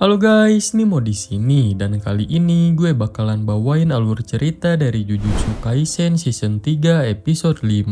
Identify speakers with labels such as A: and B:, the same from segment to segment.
A: Halo guys, Nimo di sini dan kali ini gue bakalan bawain alur cerita dari Jujutsu Kaisen season 3 episode 5.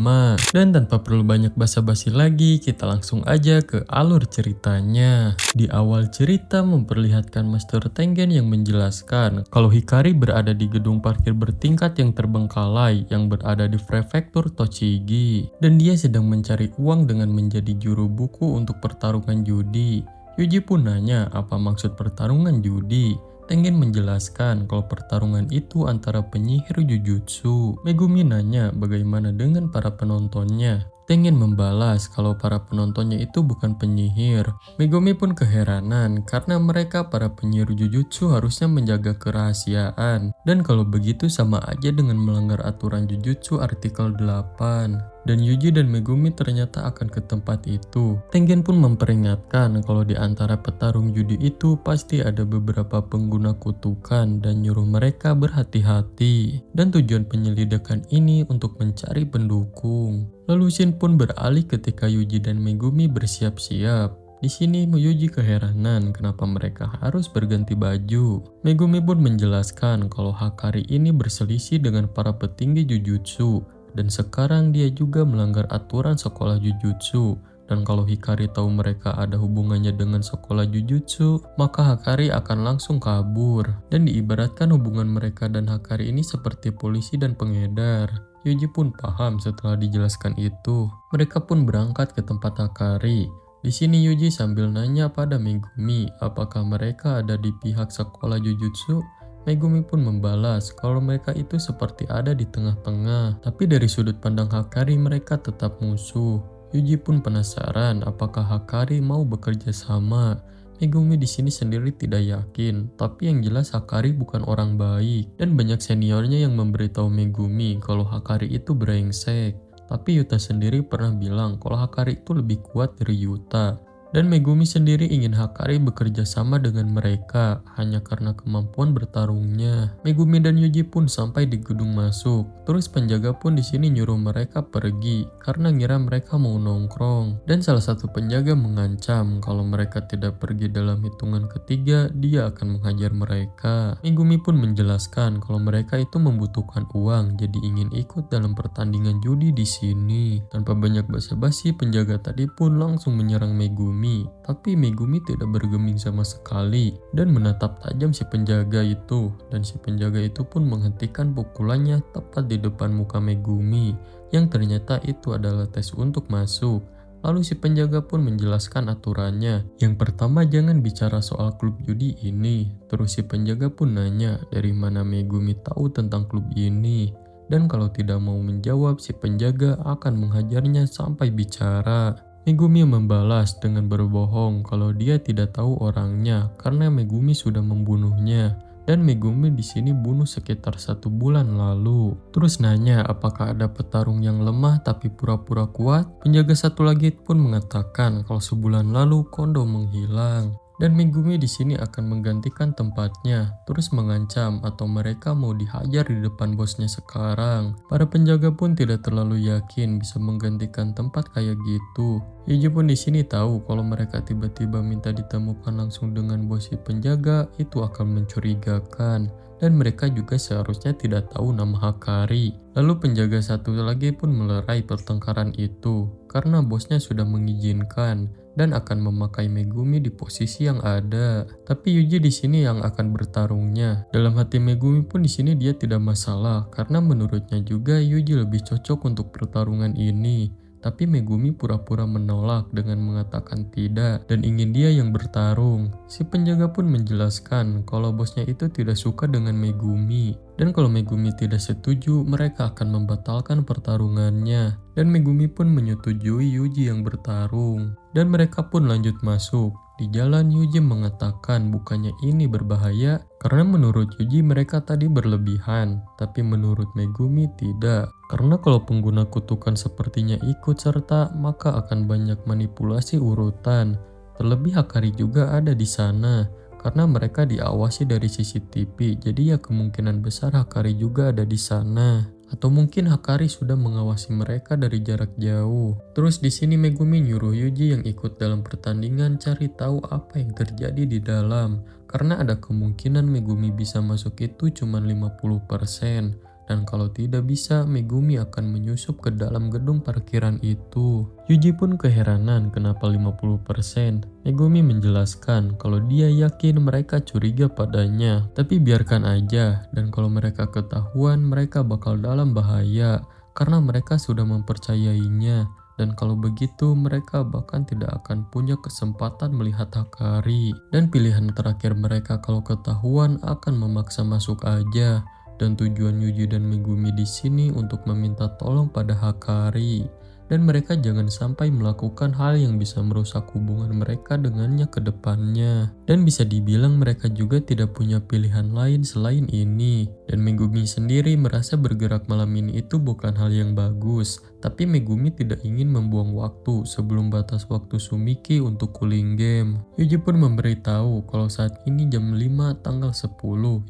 A: Dan tanpa perlu banyak basa-basi lagi, kita langsung aja ke alur ceritanya. Di awal cerita memperlihatkan Master Tengen yang menjelaskan kalau Hikari berada di gedung parkir bertingkat yang terbengkalai yang berada di prefektur Tochigi. Dan dia sedang mencari uang dengan menjadi juru buku untuk pertarungan judi. Yuji pun nanya apa maksud pertarungan judi. Tengen menjelaskan kalau pertarungan itu antara penyihir Jujutsu. Megumi nanya bagaimana dengan para penontonnya. Tengen membalas kalau para penontonnya itu bukan penyihir. Megumi pun keheranan karena mereka para penyihir Jujutsu harusnya menjaga kerahasiaan. Dan kalau begitu sama aja dengan melanggar aturan Jujutsu artikel 8. Dan Yuji dan Megumi ternyata akan ke tempat itu. Tengen pun memperingatkan kalau di antara petarung judi itu pasti ada beberapa pengguna kutukan dan nyuruh mereka berhati-hati. Dan tujuan penyelidikan ini untuk mencari pendukung. Lalu Shin pun beralih ketika Yuji dan Megumi bersiap-siap. Di sini Yuji keheranan kenapa mereka harus berganti baju. Megumi pun menjelaskan kalau Hakari ini berselisih dengan para petinggi Jujutsu. Dan sekarang dia juga melanggar aturan sekolah Jujutsu. Dan kalau Hikari tahu mereka ada hubungannya dengan sekolah Jujutsu, maka Hakari akan langsung kabur. Dan diibaratkan hubungan mereka dan Hakari ini seperti polisi dan pengedar. Yuji pun paham setelah dijelaskan itu. Mereka pun berangkat ke tempat Hakari. Di sini Yuji sambil nanya pada Megumi apakah mereka ada di pihak sekolah Jujutsu. Megumi pun membalas kalau mereka itu seperti ada di tengah-tengah, tapi dari sudut pandang Hakari mereka tetap musuh. Yuji pun penasaran apakah Hakari mau bekerja sama. Megumi di sini sendiri tidak yakin, tapi yang jelas Hakari bukan orang baik dan banyak seniornya yang memberitahu Megumi kalau Hakari itu brengsek. Tapi Yuta sendiri pernah bilang kalau Hakari itu lebih kuat dari Yuta. Dan Megumi sendiri ingin Hakari bekerja sama dengan mereka hanya karena kemampuan bertarungnya. Megumi dan Yuji pun sampai di gedung masuk. Terus penjaga pun di sini nyuruh mereka pergi karena ngira mereka mau nongkrong. Dan salah satu penjaga mengancam kalau mereka tidak pergi dalam hitungan ketiga, dia akan menghajar mereka. Megumi pun menjelaskan kalau mereka itu membutuhkan uang, jadi ingin ikut dalam pertandingan judi di sini. Tanpa banyak basa-basi, penjaga tadi pun langsung menyerang Megumi. Tapi Megumi tidak bergeming sama sekali dan menatap tajam si penjaga itu. Dan si penjaga itu pun menghentikan pukulannya tepat di depan muka Megumi, yang ternyata itu adalah tes untuk masuk. Lalu si penjaga pun menjelaskan aturannya. Yang pertama jangan bicara soal klub judi ini. Terus si penjaga pun nanya dari mana Megumi tahu tentang klub ini. Dan kalau tidak mau menjawab, si penjaga akan menghajarnya sampai bicara. Megumi membalas dengan berbohong kalau dia tidak tahu orangnya karena Megumi sudah membunuhnya. Dan Megumi di sini bunuh sekitar 1 bulan lalu. Terus nanya apakah ada petarung yang lemah tapi pura-pura kuat. Penjaga satu lagi pun mengatakan kalau sebulan lalu Kondo menghilang. Dan Megumi di sini akan menggantikan tempatnya, terus mengancam atau mereka mau dihajar di depan bosnya sekarang. Para penjaga pun tidak terlalu yakin bisa menggantikan tempat kayak gitu. Yuji pun di sini tahu kalau mereka tiba-tiba minta ditemukan langsung dengan bos si penjaga, itu akan mencurigakan. Dan mereka juga seharusnya tidak tahu nama Hakari. Lalu penjaga satu lagi pun melerai pertengkaran itu karena bosnya sudah mengizinkan dan akan memakai Megumi di posisi yang ada. Tapi Yuji di sini yang akan bertarungnya. Dalam hati Megumi pun di sini dia tidak masalah karena menurutnya juga Yuji lebih cocok untuk pertarungan ini. Tapi Megumi pura-pura menolak dengan mengatakan tidak dan ingin dia yang bertarung. Si penjaga pun menjelaskan kalau bosnya itu tidak suka dengan Megumi. Dan kalau Megumi tidak setuju, mereka akan membatalkan pertarungannya. Dan Megumi pun menyetujui Yuji yang bertarung. Dan mereka pun lanjut masuk. Di jalan Yuji mengatakan bukannya ini berbahaya karena menurut Yuji mereka tadi berlebihan, tapi menurut Megumi tidak. Karena kalau pengguna kutukan sepertinya ikut serta, maka akan banyak manipulasi urutan. Terlebih Hakari juga ada di sana karena mereka diawasi dari CCTV, jadi ya kemungkinan besar Hakari juga ada di sana. Atau mungkin Hakari sudah mengawasi mereka dari jarak jauh. Terus di sini Megumi nyuruh Yuji yang ikut dalam pertandingan cari tahu apa yang terjadi di dalam. karena ada kemungkinan Megumi bisa masuk itu cuma 50%. Dan kalau tidak bisa, Megumi akan menyusup ke dalam gedung parkiran itu. Yuji pun keheranan kenapa 50%. Megumi menjelaskan kalau dia yakin mereka curiga padanya. Tapi biarkan aja, dan kalau mereka ketahuan mereka bakal dalam bahaya. Karena mereka sudah mempercayainya. Dan kalau begitu mereka bahkan tidak akan punya kesempatan melihat Hakari. Dan pilihan terakhir mereka kalau ketahuan akan memaksa masuk aja. Dan tujuan Yuji dan Megumi di sini untuk meminta tolong pada Hakari. Dan mereka jangan sampai melakukan hal yang bisa merusak hubungan mereka dengannya ke depannya. Dan bisa dibilang mereka juga tidak punya pilihan lain selain ini. Dan Megumi sendiri merasa bergerak malam ini itu bukan hal yang bagus. Tapi Megumi tidak ingin membuang waktu sebelum batas waktu Sumiki untuk cooling game. Yuji pun memberitahu kalau saat ini jam 5 tanggal 10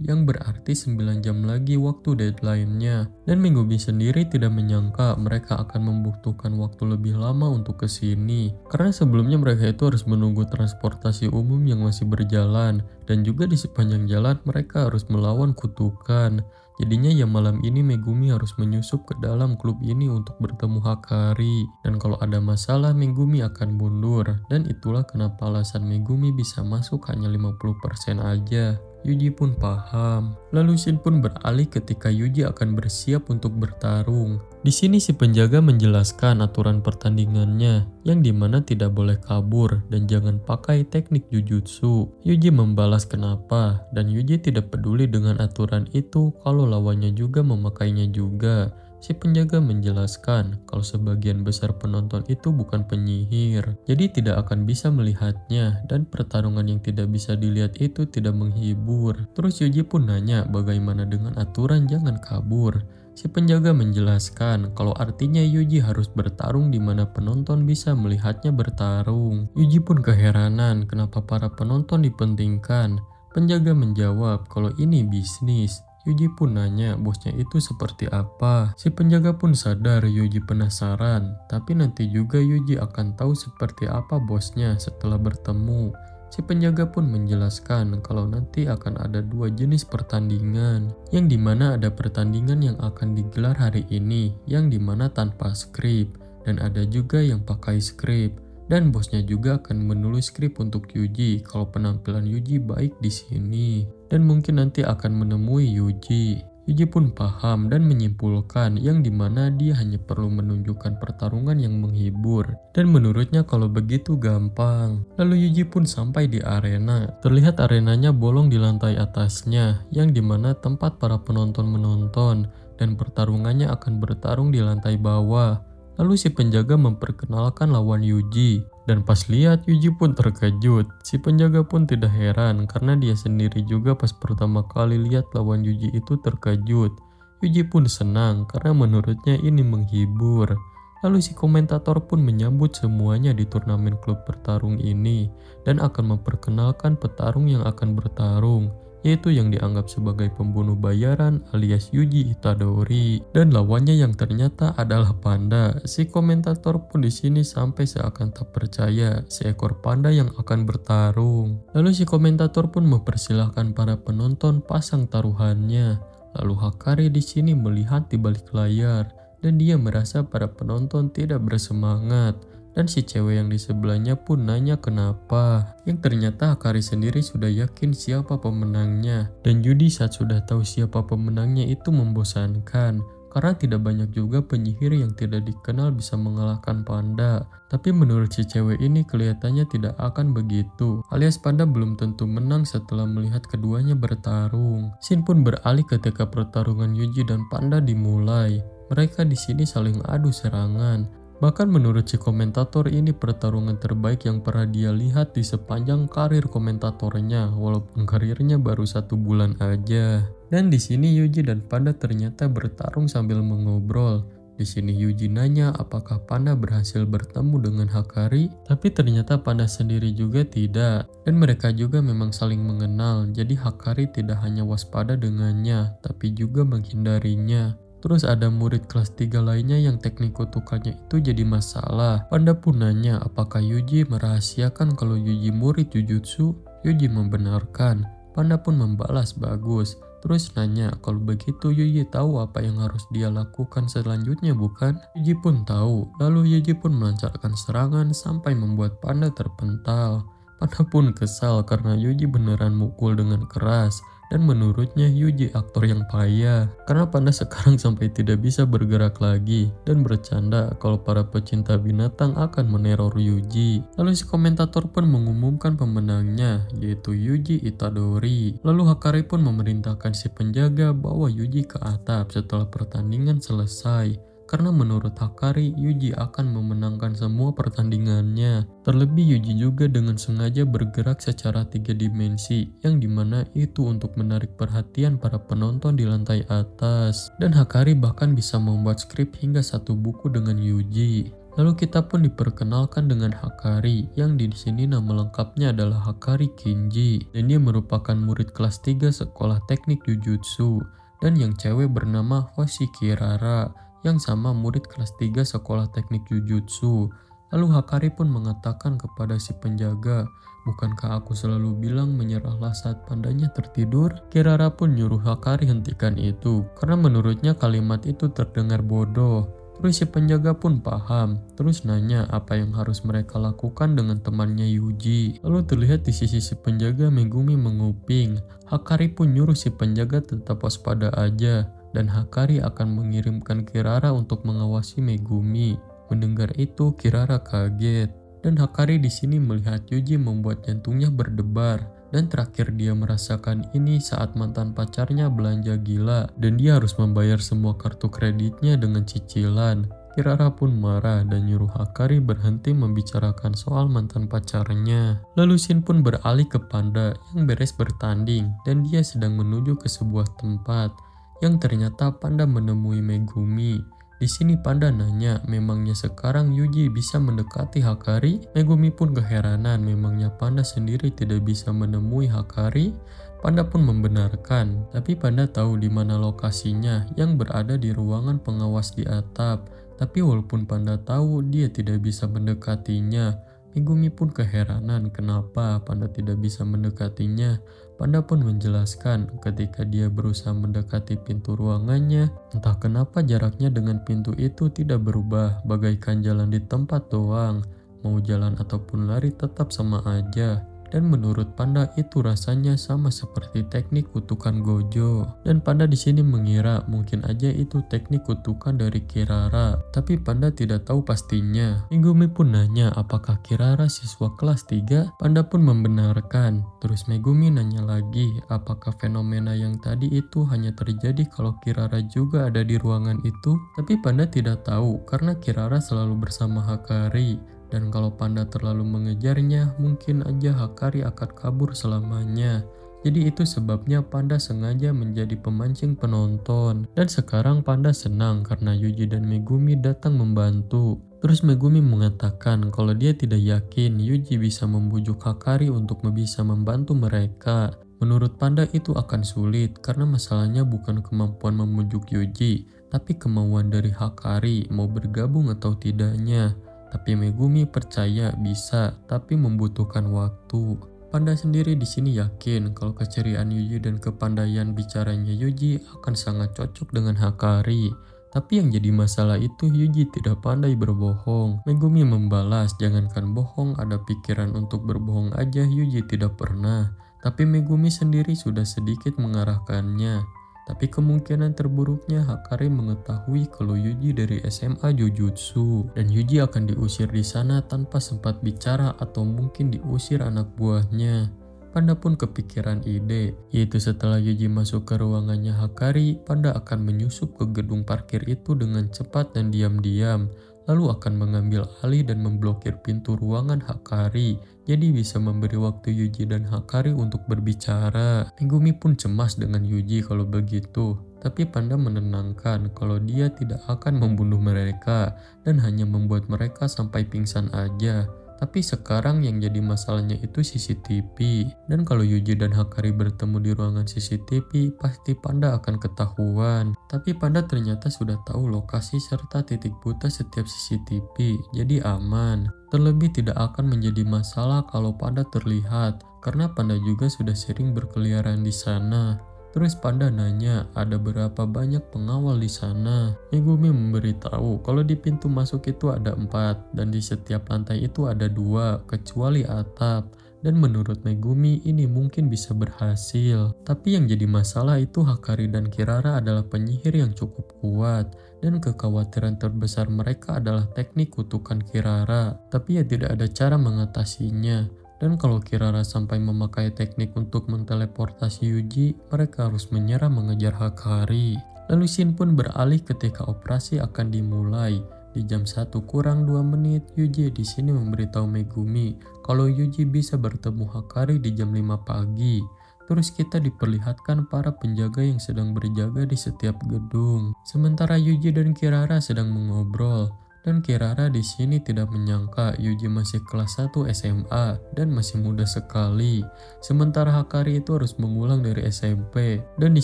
A: yang berarti 9 jam lagi waktu deadline-nya. Dan Megumi sendiri tidak menyangka mereka akan membutuhkan waktu lebih lama untuk kesini. Karena sebelumnya mereka itu harus menunggu transportasi umum yang masih berjalan. Dan juga di sepanjang jalan mereka harus melawan kutukan. Jadinya ya malam ini Megumi harus menyusup ke dalam klub ini untuk bertemu Hakari. Dan kalau ada masalah Megumi akan mundur. Dan itulah kenapa alasan Megumi bisa masuk hanya 50% aja. Yuji pun paham. Lalu Shin pun beralih ketika Yuji akan bersiap untuk bertarung. Di sini si penjaga menjelaskan aturan pertandingannya, yang dimana tidak boleh kabur dan jangan pakai teknik jujutsu. Yuji membalas kenapa, dan Yuji tidak peduli dengan aturan itu kalau lawannya juga memakainya juga. Si penjaga menjelaskan kalau sebagian besar penonton itu bukan penyihir, jadi tidak akan bisa melihatnya dan pertarungan yang tidak bisa dilihat itu tidak menghibur. Terus Yuji pun nanya bagaimana dengan aturan jangan kabur. Si penjaga menjelaskan kalau artinya Yuji harus bertarung di mana penonton bisa melihatnya bertarung. Yuji pun keheranan kenapa para penonton dipentingkan. Penjaga menjawab kalau ini bisnis. Yuji pun nanya bosnya itu seperti apa. Si penjaga pun sadar Yuji penasaran, tapi nanti juga Yuji akan tahu seperti apa bosnya setelah bertemu. Si penjaga pun menjelaskan kalau nanti akan ada 2 jenis pertandingan, yang dimana ada pertandingan yang akan digelar hari ini, yang dimana tanpa skrip, dan ada juga yang pakai skrip. Dan bosnya juga akan menulis skrip untuk Yuji kalau penampilan Yuji baik di sini. Dan mungkin nanti akan menemui Yuji. Yuji pun paham dan menyimpulkan yang dimana dia hanya perlu menunjukkan pertarungan yang menghibur. Dan menurutnya kalau begitu gampang. Lalu Yuji pun sampai di arena. Terlihat arenanya bolong di lantai atasnya, yang dimana tempat para penonton menonton. Dan pertarungannya akan bertarung di lantai bawah. Lalu si penjaga memperkenalkan lawan Yuji. Dan pas lihat Yuji pun terkejut. Si penjaga pun tidak heran karena dia sendiri juga pas pertama kali lihat lawan Yuji itu terkejut. Yuji pun senang karena menurutnya ini menghibur. Lalu si komentator pun menyambut semuanya di turnamen klub bertarung ini. Dan akan memperkenalkan petarung yang akan bertarung, yaitu yang dianggap sebagai pembunuh bayaran alias Yuji Itadori, dan lawannya yang ternyata adalah panda. Si komentator pun di sini sampai seakan tak percaya seekor panda yang akan bertarung. Lalu si komentator pun mempersilahkan para penonton pasang taruhannya. Lalu Hakari di sini melihat di balik layar dan dia merasa para penonton tidak bersemangat. Dan si cewek yang di sebelahnya pun nanya kenapa. Yang ternyata Hakari sendiri sudah yakin siapa pemenangnya. Dan judi saat sudah tahu siapa pemenangnya itu membosankan. Karena tidak banyak juga penyihir yang tidak dikenal bisa mengalahkan panda. Tapi menurut si cewek ini kelihatannya tidak akan begitu. Alias panda belum tentu menang setelah melihat keduanya bertarung. Shin pun beralih ketika pertarungan Yuji dan panda dimulai. Mereka di sini saling adu serangan. Bahkan menurut si komentator ini pertarungan terbaik yang pernah dia lihat di sepanjang karir komentatornya, walaupun karirnya baru 1 bulan aja. Dan di sini Yuji dan Panda ternyata bertarung sambil mengobrol. Di sini Yuji nanya apakah Panda berhasil bertemu dengan Hakari, tapi ternyata Panda sendiri juga tidak. Dan mereka juga memang saling mengenal, jadi Hakari tidak hanya waspada dengannya, tapi juga menghindarinya. Terus ada murid kelas 3 lainnya yang teknik kutukannya itu jadi masalah. Panda pun nanya apakah Yuji merahasiakan kalau Yuji murid Jujutsu. Yuji membenarkan. Panda pun membalas bagus. Terus nanya kalau begitu Yuji tahu apa yang harus dia lakukan selanjutnya bukan? Yuji pun tahu. Lalu Yuji pun melancarkan serangan sampai membuat Panda terpental. Panda pun kesal karena Yuji beneran mukul dengan keras. Dan menurutnya Yuji aktor yang payah karena Panda sekarang sampai tidak bisa bergerak lagi dan bercanda kalau para pecinta binatang akan meneror Yuji. Lalu si komentator pun mengumumkan pemenangnya yaitu Yuji Itadori. Lalu Hakari pun memerintahkan si penjaga bawa Yuji ke atap setelah pertandingan selesai. Karena menurut Hakari, Yuji akan memenangkan semua pertandingannya. Terlebih Yuji juga dengan sengaja bergerak secara 3 dimensi, yang dimana itu untuk menarik perhatian para penonton di lantai atas. Dan Hakari bahkan bisa membuat skrip hingga 1 buku dengan Yuji. Lalu kita pun diperkenalkan dengan Hakari, yang di sini nama lengkapnya adalah Hakari Kinji. Dan dia merupakan murid kelas 3 sekolah teknik Jujutsu. Dan yang cewek bernama Hoshi Kirara, yang sama murid kelas 3 sekolah teknik Jujutsu. Lalu Hakari pun mengatakan kepada si penjaga, bukankah aku selalu bilang menyerahlah saat pandanya tertidur? Kirara pun nyuruh Hakari hentikan itu, karena menurutnya kalimat itu terdengar bodoh. Terus si penjaga pun paham, terus nanya apa yang harus mereka lakukan dengan temannya Yuji. Lalu terlihat di sisi si penjaga Megumi menguping. Hakari pun nyuruh si penjaga tetap waspada aja. Dan Hakari akan mengirimkan Kirara untuk mengawasi Megumi. Mendengar itu, Kirara kaget. Dan Hakari di sini melihat Yuji membuat jantungnya berdebar. Dan terakhir dia merasakan ini saat mantan pacarnya belanja gila. Dan dia harus membayar semua kartu kreditnya dengan cicilan. Kirara pun marah dan nyuruh Hakari berhenti membicarakan soal mantan pacarnya. Lalu Shin pun beralih ke Panda yang beres bertanding. Dan dia sedang menuju ke sebuah tempat. Yang ternyata Panda menemui Megumi. Di sini Panda nanya, memangnya sekarang Yuji bisa mendekati Hakari? Megumi pun keheranan, memangnya Panda sendiri tidak bisa menemui Hakari? Panda pun membenarkan, tapi Panda tahu di mana lokasinya, yang berada di ruangan pengawas di atap. Tapi walaupun Panda tahu, dia tidak bisa mendekatinya. Megumi pun keheranan kenapa Panda tidak bisa mendekatinya. Panda pun menjelaskan ketika dia berusaha mendekati pintu ruangannya, entah kenapa jaraknya dengan pintu itu tidak berubah, bagaikan jalan di tempat doang. Mau jalan ataupun lari tetap sama aja. Dan menurut Panda itu rasanya sama seperti teknik kutukan Gojo. Dan Panda di sini mengira mungkin aja itu teknik kutukan dari Kirara, tapi Panda tidak tahu pastinya. Megumi pun nanya apakah Kirara siswa kelas 3? Panda pun membenarkan. Terus Megumi nanya lagi apakah fenomena yang tadi itu hanya terjadi kalau Kirara juga ada di ruangan itu? Tapi Panda tidak tahu karena Kirara selalu bersama Hakari. Dan kalau Panda terlalu mengejarnya, mungkin aja Hakari akan kabur selamanya. Jadi itu sebabnya Panda sengaja menjadi pemancing penonton. Dan sekarang Panda senang karena Yuji dan Megumi datang membantu. Terus Megumi mengatakan kalau dia tidak yakin Yuji bisa membujuk Hakari untuk bisa membantu mereka. Menurut Panda itu akan sulit karena masalahnya bukan kemampuan memujuk Yuji, tapi kemauan dari Hakari mau bergabung atau tidaknya. Tapi Megumi percaya bisa, tapi membutuhkan waktu. Panda sendiri di sini yakin kalau keceriaan Yuji dan kepandaian bicaranya Yuji akan sangat cocok dengan Hakari. Tapi yang jadi masalah itu Yuji tidak pandai berbohong. Megumi membalas, jangankan bohong, ada pikiran untuk berbohong aja Yuji tidak pernah. Tapi Megumi sendiri sudah sedikit mengarahkannya. Tapi kemungkinan terburuknya Hakari mengetahui kalau Yuji dari SMA Jujutsu dan Yuji akan diusir di sana tanpa sempat bicara atau mungkin diusir anak buahnya. Panda pun kepikiran ide, yaitu setelah Yuji masuk ke ruangannya Hakari, Panda akan menyusup ke gedung parkir itu dengan cepat dan diam-diam, lalu akan mengambil alih dan memblokir pintu ruangan Hakari. Jadi bisa memberi waktu Yuji dan Hakari untuk berbicara. Megumi pun cemas dengan Yuji kalau begitu. Tapi Panda menenangkan kalau dia tidak akan membunuh mereka dan hanya membuat mereka sampai pingsan aja. Tapi sekarang yang jadi masalahnya itu CCTV. Dan kalau Yuji dan Hakari bertemu di ruangan CCTV, pasti Panda akan ketahuan. Tapi Panda ternyata sudah tahu lokasi serta titik buta setiap CCTV, jadi aman. Terlebih tidak akan menjadi masalah kalau Panda terlihat karena Panda juga sudah sering berkeliaran di sana. Terus Panda nanya ada berapa banyak pengawal di sana. Megumi memberitahu kalau di pintu masuk itu ada 4 dan di setiap lantai itu ada 2 kecuali atap. Dan menurut Megumi ini mungkin bisa berhasil. Tapi yang jadi masalah itu Hakari dan Kirara adalah penyihir yang cukup kuat. Dan kekhawatiran terbesar mereka adalah teknik kutukan Kirara. Tapi ya tidak ada cara mengatasinya. Dan kalau Kirara sampai memakai teknik untuk menteleportasi Yuji, mereka harus menyerah mengejar Hakari. Lalu Shin pun beralih ketika operasi akan dimulai. Di jam 1 kurang 2 menit, Yuji di sini memberitahu Megumi kalau Yuji bisa bertemu Hakari di jam 5 pagi. Terus kita diperlihatkan para penjaga yang sedang berjaga di setiap gedung. Sementara Yuji dan Kirara sedang mengobrol. Dan Kirara di sini tidak menyangka Yuji masih kelas 1 SMA dan masih muda sekali. Sementara Hakari itu harus mengulang dari SMP. Dan di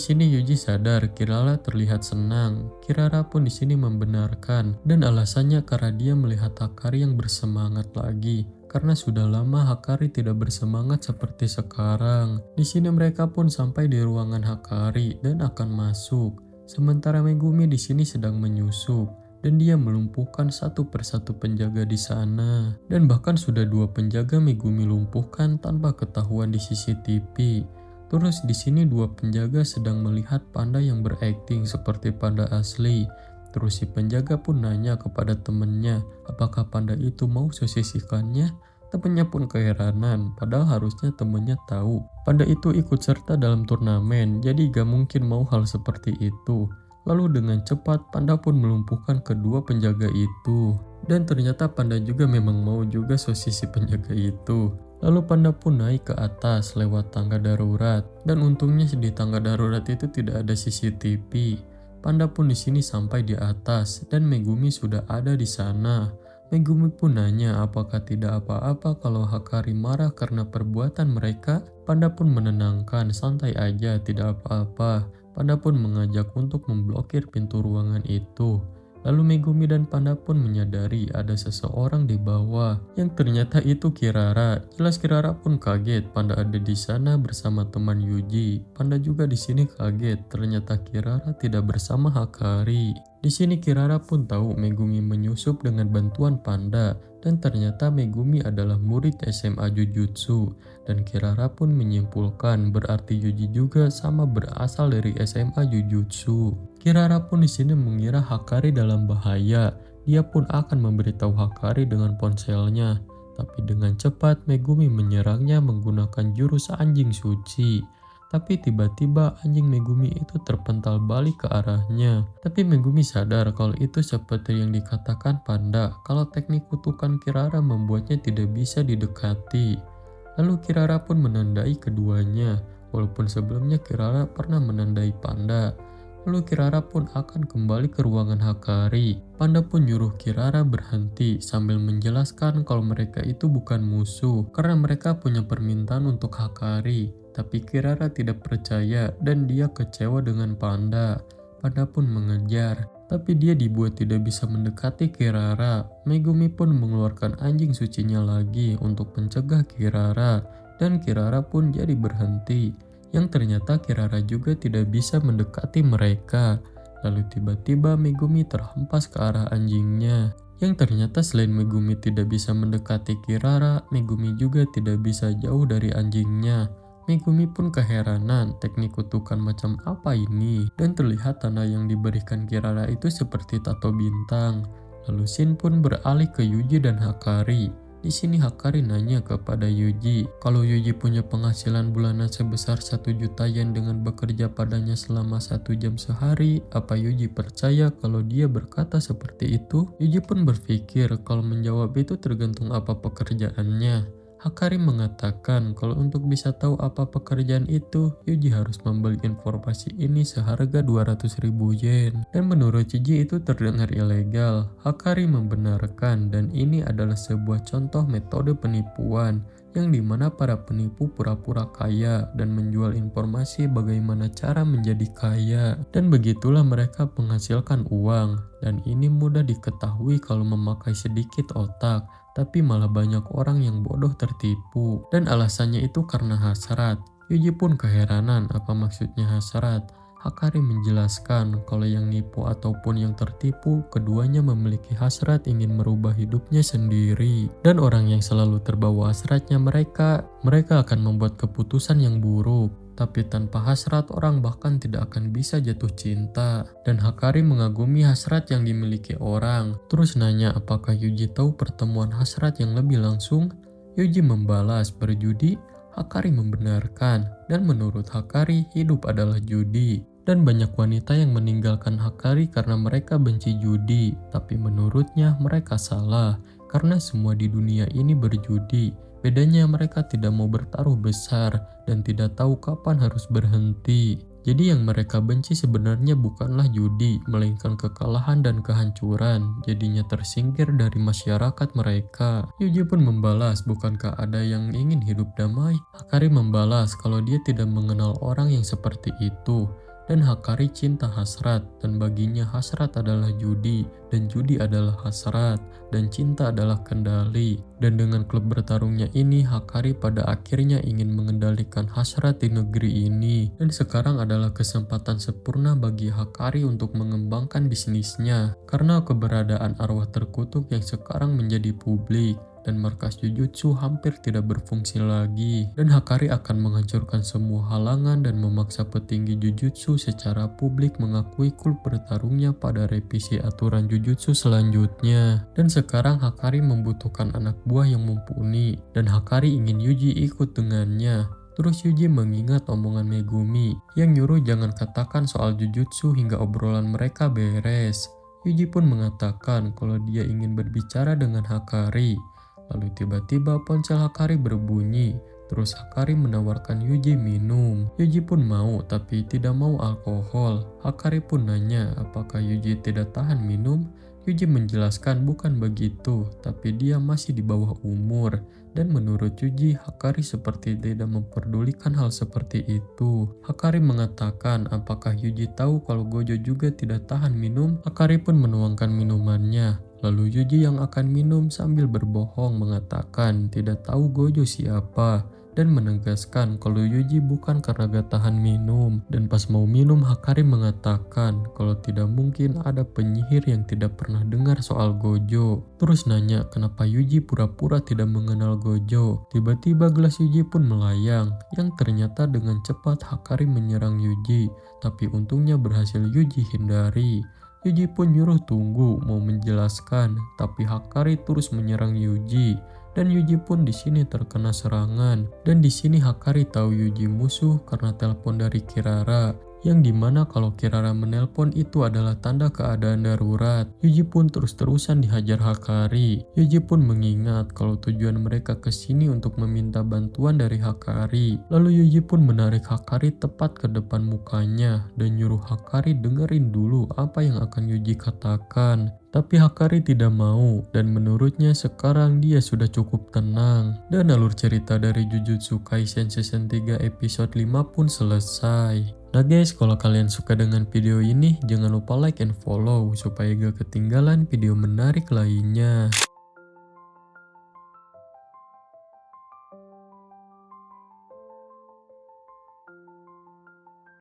A: sini Yuji sadar Kirara terlihat senang. Kirara pun di sini membenarkan dan alasannya karena dia melihat Hakari yang bersemangat lagi. Karena sudah lama Hakari tidak bersemangat seperti sekarang. Di sini mereka pun sampai di ruangan Hakari dan akan masuk. Sementara Megumi di sini sedang menyusup. Dan dia melumpuhkan satu persatu penjaga di sana. Dan bahkan sudah 2 penjaga Megumi lumpuhkan tanpa ketahuan di CCTV. Terus di sini 2 penjaga sedang melihat panda yang berakting seperti panda asli. Terus si penjaga pun nanya kepada temannya apakah panda itu mau sosisikannya. Temannya pun keheranan, padahal harusnya temannya tahu. Panda itu ikut serta dalam turnamen, jadi gak mungkin mau hal seperti itu. Lalu dengan cepat Panda pun melumpuhkan kedua penjaga itu. Dan ternyata Panda juga memang mau juga sosisi penjaga itu. Lalu Panda pun naik ke atas lewat tangga darurat. Dan untungnya di tangga darurat itu tidak ada CCTV. Panda pun di sini sampai di atas dan Megumi sudah ada di sana. Megumi pun nanya apakah tidak apa-apa kalau Hakari marah karena perbuatan mereka. Panda pun menenangkan, santai aja, tidak apa-apa. Panda pun mengajak untuk memblokir pintu ruangan itu. Lalu Megumi dan Panda pun menyadari ada seseorang di bawah, yang ternyata itu Kirara. Jelas Kirara pun kaget Panda ada di sana bersama teman Yuji. Panda juga di sini kaget, ternyata Kirara tidak bersama Hakari. Di sini Kirara pun tahu Megumi menyusup dengan bantuan Panda. Dan ternyata Megumi adalah murid SMA Jujutsu. Dan Kirara pun menyimpulkan berarti Yuji juga sama berasal dari SMA Jujutsu. Kirara pun di sini mengira Hakari dalam bahaya. Dia pun akan memberitahu Hakari dengan ponselnya. Tapi dengan cepat Megumi menyerangnya menggunakan jurus anjing suci. Tapi tiba-tiba anjing Megumi itu terpental balik ke arahnya. Tapi Megumi sadar kalau itu seperti yang dikatakan Panda, kalau teknik kutukan Kirara membuatnya tidak bisa didekati. Lalu Kirara pun menandai keduanya, walaupun sebelumnya Kirara pernah menandai Panda. Lalu Kirara pun akan kembali ke ruangan Hakari. Panda pun nyuruh Kirara berhenti sambil menjelaskan kalau mereka itu bukan musuh karena mereka punya permintaan untuk Hakari. Tapi Kirara tidak percaya dan dia kecewa dengan Panda. Panda pun mengejar, tapi dia dibuat tidak bisa mendekati Kirara. Megumi pun mengeluarkan anjing sucinya lagi untuk mencegah Kirara. Dan Kirara pun jadi berhenti. Yang ternyata Kirara juga tidak bisa mendekati mereka. Lalu tiba-tiba Megumi terhempas ke arah anjingnya. Yang ternyata selain Megumi tidak bisa mendekati Kirara, Megumi juga tidak bisa jauh dari anjingnya. Megumi pun keheranan teknik kutukan macam apa ini. Dan terlihat tanda yang diberikan Kirara itu seperti tato bintang. Lalu Shin pun beralih ke Yuji dan Hakari. Di sini Hakari nanya kepada Yuji, kalau Yuji punya penghasilan bulanan sebesar 1 juta yen dengan bekerja padanya selama 1 jam sehari, apa Yuji percaya kalau dia berkata seperti itu? Yuji pun berpikir kalau menjawab itu tergantung apa pekerjaannya. Hakari mengatakan kalau untuk bisa tahu apa pekerjaan itu, Yuji harus membeli informasi ini seharga 200.000 yen. Dan menurut Yuji itu terdengar ilegal. Hakari membenarkan dan ini adalah sebuah contoh metode penipuan yang dimana para penipu pura-pura kaya dan menjual informasi bagaimana cara menjadi kaya. Dan begitulah mereka menghasilkan uang, dan ini mudah diketahui kalau memakai sedikit otak, tapi malah banyak orang yang bodoh tertipu. Dan alasannya itu karena hasrat. Yuji pun keheranan apa maksudnya hasrat. Hakari menjelaskan kalau yang nipu ataupun yang tertipu, keduanya memiliki hasrat ingin merubah hidupnya sendiri. Dan orang yang selalu terbawa hasratnya mereka akan membuat keputusan yang buruk. Tapi tanpa hasrat orang bahkan tidak akan bisa jatuh cinta. Dan Hakari mengagumi hasrat yang dimiliki orang. Terus nanya apakah Yuji tahu pertemuan hasrat yang lebih langsung? Yuji membalas berjudi. Hakari membenarkan. Dan menurut Hakari hidup adalah judi. Dan banyak wanita yang meninggalkan Hakari karena mereka benci judi. Tapi menurutnya mereka salah. Karena semua di dunia ini berjudi. Bedanya mereka tidak mau bertaruh besar dan tidak tahu kapan harus berhenti. Jadi yang mereka benci sebenarnya bukanlah judi, melainkan kekalahan dan kehancuran. Jadinya tersingkir dari masyarakat mereka. Yuji pun membalas, bukankah ada yang ingin hidup damai? Hakari membalas kalau dia tidak mengenal orang yang seperti itu. Dan Hakari cinta hasrat, dan baginya hasrat adalah judi, dan judi adalah hasrat, dan cinta adalah kendali. Dan dengan klub bertarungnya ini, Hakari pada akhirnya ingin mengendalikan hasrat di negeri ini. Dan sekarang adalah kesempatan sempurna bagi Hakari untuk mengembangkan bisnisnya, karena keberadaan arwah terkutuk yang sekarang menjadi publik. Dan markas Jujutsu hampir tidak berfungsi lagi. Dan Hakari akan menghancurkan semua halangan dan memaksa petinggi Jujutsu secara publik mengakui klub bertarungnya pada revisi aturan Jujutsu selanjutnya. Dan sekarang Hakari membutuhkan anak buah yang mumpuni. Dan Hakari ingin Yuji ikut dengannya. Terus Yuji mengingat omongan Megumi yang nyuruh jangan katakan soal Jujutsu hingga obrolan mereka beres. Yuji pun mengatakan kalau dia ingin berbicara dengan Hakari. Lalu tiba-tiba ponsel Hakari berbunyi. Terus Hakari menawarkan Yuji minum. Yuji pun mau tapi tidak mau alkohol. Hakari pun nanya apakah Yuji tidak tahan minum. Yuji menjelaskan bukan begitu, tapi dia masih di bawah umur. Dan menurut Yuji, Hakari seperti tidak memperdulikan hal seperti itu. Hakari mengatakan apakah Yuji tahu kalau Gojo juga tidak tahan minum. Hakari pun menuangkan minumannya. Lalu Yuji yang akan minum sambil berbohong mengatakan tidak tahu Gojo siapa. Dan menegaskan kalau Yuji bukan karena gak tahan minum. Dan pas mau minum Hakari mengatakan kalau tidak mungkin ada penyihir yang tidak pernah dengar soal Gojo. Terus nanya kenapa Yuji pura-pura tidak mengenal Gojo. Tiba-tiba gelas Yuji pun melayang, yang ternyata dengan cepat Hakari menyerang Yuji. Tapi untungnya berhasil Yuji hindari. Yuji pun nyuruh tunggu mau menjelaskan, tapi Hakari terus menyerang Yuji. Dan Yuji pun di sini terkena serangan. Dan di sini Hakari tahu Yuji musuh karena telepon dari Kirara. Yang dimana kalau Kirara menelpon itu adalah tanda keadaan darurat. Yuji pun terus-terusan dihajar Hakari. Yuji pun mengingat kalau tujuan mereka ke sini untuk meminta bantuan dari Hakari. Lalu Yuji pun menarik Hakari tepat ke depan mukanya dan nyuruh Hakari dengerin dulu apa yang akan Yuji katakan. Tapi Hakari tidak mau dan menurutnya sekarang dia sudah cukup tenang. Dan alur cerita dari Jujutsu Kaisen Season 3 episode 5 pun selesai. Nah guys, kalau kalian suka dengan video ini, jangan lupa like and follow supaya gak ketinggalan video menarik lainnya.